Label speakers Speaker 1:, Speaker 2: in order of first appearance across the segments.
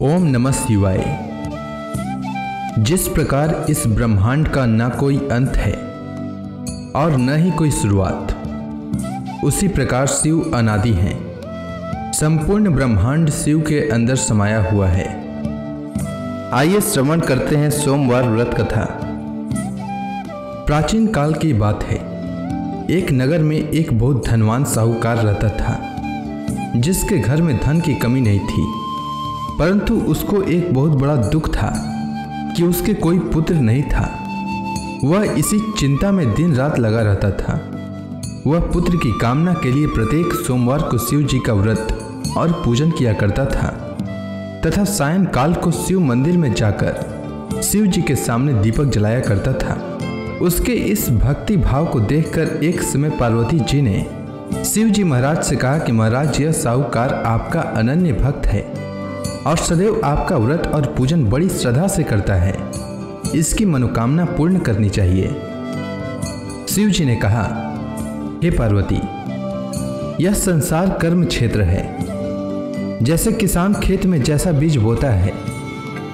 Speaker 1: ओम नमः शिवाय। जिस प्रकार इस ब्रह्मांड का न कोई अंत है और न ही कोई शुरुआत, उसी प्रकार शिव अनादि हैं। संपूर्ण ब्रह्मांड शिव के अंदर समाया हुआ है। आइए श्रवण करते हैं सोमवार व्रत कथा। प्राचीन काल की बात है। एक नगर में एक बहुत धनवान साहूकार रहता था, जिसके घर में धन की कमी नहीं थी, परंतु उसको एक बहुत बड़ा दुख था कि उसके कोई पुत्र नहीं था। वह इसी चिंता में दिन रात लगा रहता था। वह पुत्र की कामना के लिए प्रत्येक सोमवार को शिव जी का व्रत और पूजन किया करता था तथा सायंकाल को शिव मंदिर में जाकर शिव जी के सामने दीपक जलाया करता था। उसके इस भक्ति भाव को देखकर एक समय पार्वती जी ने शिव जी महाराज से कहा कि महाराज, यह साहूकार आपका अनन्य भक्त है और सदैव आपका व्रत और पूजन बड़ी श्रद्धा से करता है। इसकी मनोकामना पूर्ण करनी चाहिए। शिव जी ने कहा, हे पार्वती, यह संसार कर्म क्षेत्र है। जैसे किसान खेत में जैसा बीज बोता है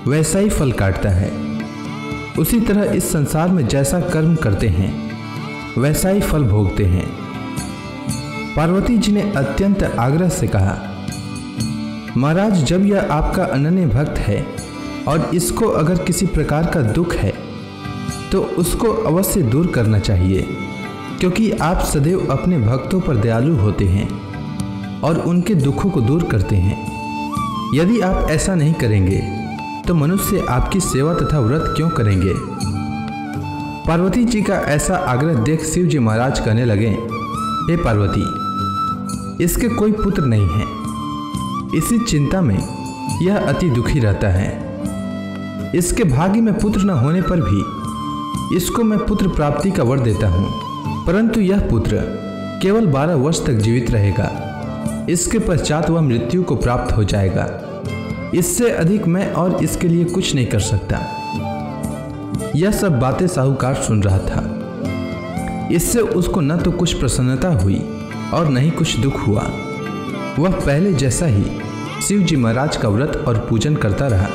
Speaker 1: वैसा ही फल काटता है, उसी तरह इस संसार में जैसा कर्म करते हैं वैसा ही फल भोगते हैं। पार्वती जी ने अत्यंत आग्रह से कहा, महाराज, जब यह आपका अनन्य भक्त है और इसको अगर किसी प्रकार का दुख है तो उसको अवश्य दूर करना चाहिए, क्योंकि आप सदैव अपने भक्तों पर दयालु होते हैं और उनके दुखों को दूर करते हैं। यदि आप ऐसा नहीं करेंगे तो मनुष्य आपकी सेवा तथा व्रत क्यों करेंगे। पार्वती जी का ऐसा आग्रह देख शिव जी महाराज कहने लगे, हे पार्वती, इसके कोई पुत्र नहीं है। इसी चिंता में यह अति दुखी रहता है। इसके भाग्य में पुत्र न होने पर भी इसको मैं पुत्र प्राप्ति का वर देता हूँ, परंतु यह पुत्र केवल 12 वर्ष तक जीवित रहेगा। इसके पश्चात वह मृत्यु को प्राप्त हो जाएगा। इससे अधिक मैं और इसके लिए कुछ नहीं कर सकता। यह सब बातें साहूकार सुन रहा था। इससे उसको न तो कुछ प्रसन्नता हुई और न ही कुछ दुख हुआ। वह पहले जैसा ही शिव जी महाराज का व्रत और पूजन करता रहा।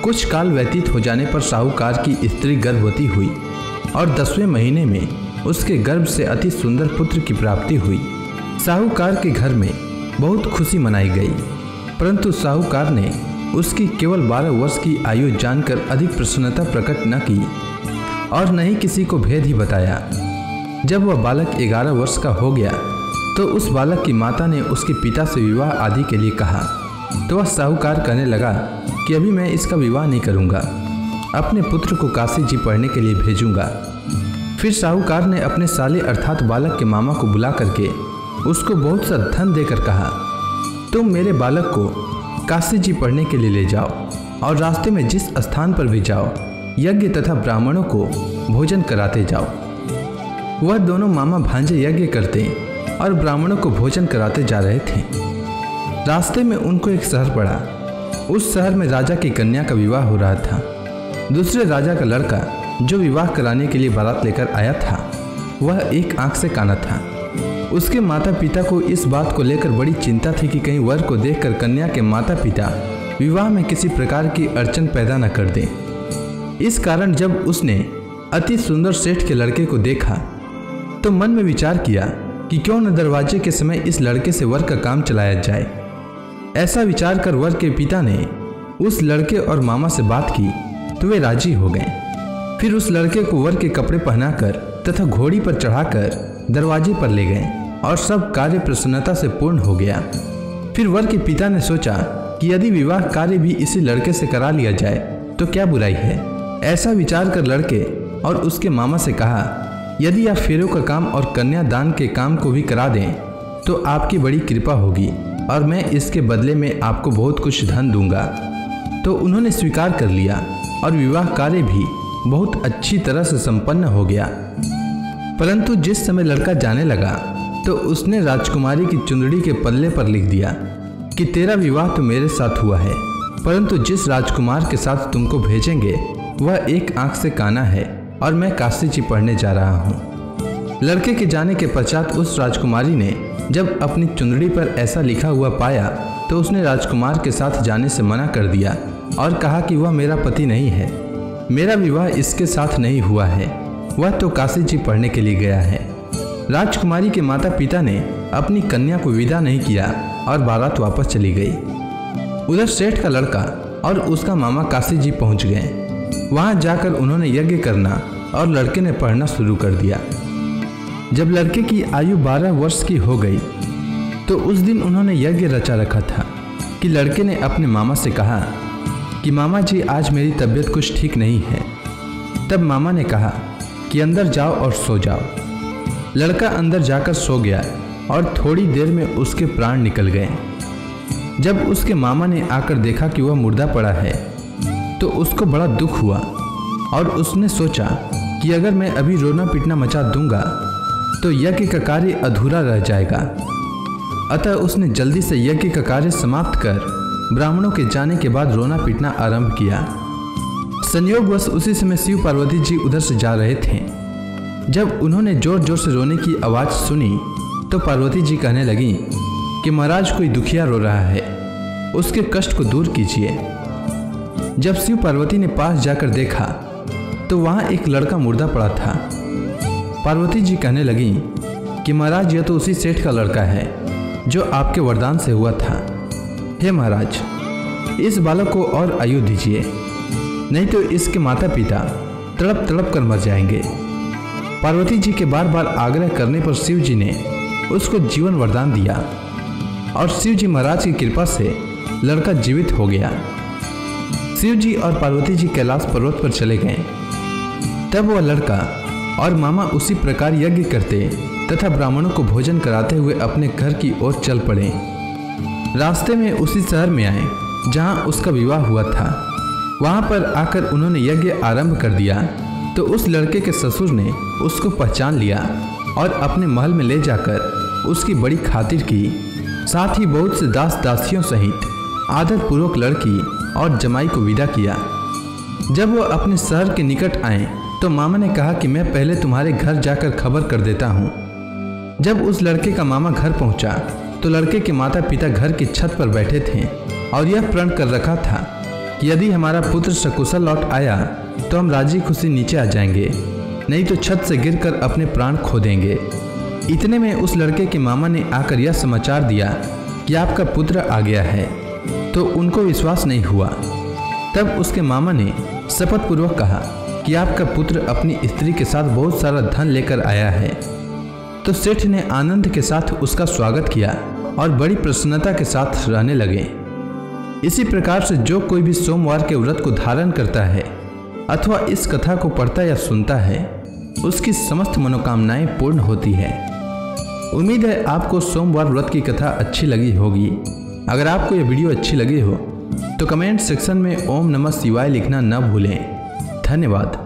Speaker 1: कुछ काल व्यतीत हो जाने पर साहूकार की स्त्री गर्भवती हुई और 10वें महीने में उसके गर्भ से अति सुंदर पुत्र की प्राप्ति हुई। साहूकार के घर में बहुत खुशी मनाई गई, परंतु साहूकार ने उसकी केवल 12 वर्ष की आयु जानकर अधिक प्रसन्नता प्रकट न की और न ही किसी को भेद ही बताया। जब वह बालक 11 वर्ष का हो गया तो उस बालक की माता ने उसके पिता से विवाह आदि के लिए कहा, तो वह साहूकार कहने लगा कि अभी मैं इसका विवाह नहीं करूँगा, अपने पुत्र को काशी जी पढ़ने के लिए भेजूँगा। फिर साहूकार ने अपने साले अर्थात बालक के मामा को बुला करके उसको बहुत सा धन देकर कहा, तुम मेरे बालक को काशी जी पढ़ने के लिए ले जाओ और रास्ते में जिस स्थान पर भी जाओ यज्ञ तथा ब्राह्मणों को भोजन कराते जाओ। वह दोनों मामा भांजे यज्ञ करते और ब्राह्मणों को भोजन कराते जा रहे थे। रास्ते में उनको एक शहर पड़ा। उस शहर में राजा की कन्या का विवाह हो रहा था। दूसरे राजा का लड़का जो विवाह कराने के लिए बारात लेकर आया था, वह एक आंख से काना था। उसके माता पिता को इस बात को लेकर बड़ी चिंता थी कि कहीं वर को देखकर कन्या के माता पिता विवाह में किसी प्रकार की अड़चन पैदा न कर दें। इस कारण जब उसने अति सुंदर सेठ के लड़के को देखा तो मन में विचार किया कि क्यों न दरवाजे के समय इस लड़के से वर का काम चलाया जाए। ऐसा विचार कर वर के पिता ने उस लड़के और मामा से बात की तो वे राजी हो गए। फिर उस लड़के को वर के कपड़े पहनाकर तथा घोड़ी पर चढ़ाकर दरवाजे पर ले गए और सब कार्य प्रसन्नता से पूर्ण हो गया। फिर वर के पिता ने सोचा कि यदि विवाह कार्य भी इसी लड़के से करा लिया जाए तो क्या बुराई है। ऐसा विचार कर लड़के और उसके मामा से कहा, यदि आप फेरों का काम और कन्यादान के काम को भी करा दें तो आपकी बड़ी कृपा होगी और मैं इसके बदले में आपको बहुत कुछ धन दूंगा। तो उन्होंने स्वीकार कर लिया और विवाह कार्य भी बहुत अच्छी तरह से संपन्न हो गया। परंतु जिस समय लड़का जाने लगा तो उसने राजकुमारी की चुंदड़ी के पल्ले पर लिख दिया कि तेरा विवाह तो मेरे साथ हुआ है, परंतु जिस राजकुमार के साथ तुमको भेजेंगे वह एक आंख से काना है और मैं काशी जी पढ़ने जा रहा हूँ। लड़के के जाने के पश्चात उस राजकुमारी ने जब अपनी चुंदड़ी पर ऐसा लिखा हुआ पाया तो उसने राजकुमार के साथ जाने से मना कर दिया और कहा कि वह मेरा पति नहीं है, मेरा विवाह इसके साथ नहीं हुआ है, वह तो काशी जी पढ़ने के लिए गया है। राजकुमारी के माता पिता ने अपनी कन्या को विदा नहीं किया और बारात वापस चली गई। उधर सेठ का लड़का और उसका मामा काशी जी पहुंच गए। वहां जाकर उन्होंने यज्ञ करना और लड़के ने पढ़ना शुरू कर दिया। जब लड़के की आयु 12 वर्ष की हो गई तो उस दिन उन्होंने यज्ञ रचा रखा था कि लड़के ने अपने मामा से कहा कि मामा जी आज मेरी तबीयत कुछ ठीक नहीं है। तब मामा ने कहा कि अंदर जाओ और सो जाओ। लड़का अंदर जाकर सो गया और थोड़ी देर में उसके प्राण निकल गए। जब उसके मामा ने आकर देखा कि वह मुर्दा पड़ा है तो उसको बड़ा दुख हुआ और उसने सोचा कि अगर मैं अभी रोना पीटना मचा दूंगा तो यज्ञ का कार्य अधूरा रह जाएगा। अतः उसने जल्दी से यज्ञ का कार्य समाप्त कर ब्राह्मणों के जाने के बाद रोना पीटना आरंभ किया। संयोगवश उसी समय शिव पार्वती जी उधर से जा रहे थे। जब उन्होंने जोर जोर से रोने की आवाज़ सुनी तो पार्वती जी कहने लगी कि महाराज कोई दुखिया रो रहा है, उसके कष्ट को दूर कीजिए। जब शिव पार्वती ने पास जाकर देखा तो वहाँ एक लड़का मुर्दा पड़ा था। पार्वती जी कहने लगी कि महाराज यह तो उसी सेठ का लड़का है जो आपके वरदान से हुआ था। हे महाराज, इस बालक को और आयु दीजिए, नहीं तो इसके माता पिता तड़प तड़प कर मर जाएंगे। पार्वती जी के बार बार आग्रह करने पर शिव जी ने उसको जीवन वरदान दिया और शिव जी महाराज की कृपा से लड़का जीवित हो गया। शिव जी और पार्वती जी कैलाश पर्वत पर चले गए। तब वह लड़का और मामा उसी प्रकार यज्ञ करते तथा ब्राह्मणों को भोजन कराते हुए अपने घर की ओर चल पड़े। रास्ते में उसी शहर में आए जहां उसका विवाह हुआ था। वहां पर आकर उन्होंने यज्ञ आरंभ कर दिया तो उस लड़के के ससुर ने उसको पहचान लिया और अपने महल में ले जाकर उसकी बड़ी खातिर की। साथ ही बहुत से दास दासियों सहित आदरपूर्वक लड़की और जमाई को विदा किया। जब वह अपने शहर के निकट आए तो मामा ने कहा कि मैं पहले तुम्हारे घर जाकर खबर कर देता हूँ। जब उस लड़के का मामा घर पहुँचा तो लड़के के माता पिता घर की छत पर बैठे थे और यह प्रण कर रखा था कि यदि हमारा पुत्र सकुशल लौट आया तो हम राजी खुशी नीचे आ जाएंगे, नहीं तो छत से गिरकर अपने प्राण खो देंगे। इतने में उस लड़के के मामा ने आकर यह समाचार दिया कि आपका पुत्र आ गया है, तो उनको विश्वास नहीं हुआ। तब उसके मामा ने शपथ पूर्वक कहा कि आपका पुत्र अपनी स्त्री के साथ बहुत सारा धन लेकर आया है। तो सेठ ने आनंद के साथ उसका स्वागत किया और बड़ी प्रसन्नता के साथ रहने लगे। इसी प्रकार से जो कोई भी सोमवार के व्रत को धारण करता है अथवा इस कथा को पढ़ता या सुनता है उसकी समस्त मनोकामनाएं पूर्ण होती है। उम्मीद है आपको सोमवार व्रत की कथा अच्छी लगी होगी। अगर आपको यह वीडियो अच्छी लगी हो तो कमेंट सेक्शन में ओम नमः शिवाय लिखना न भूलें। धन्यवाद।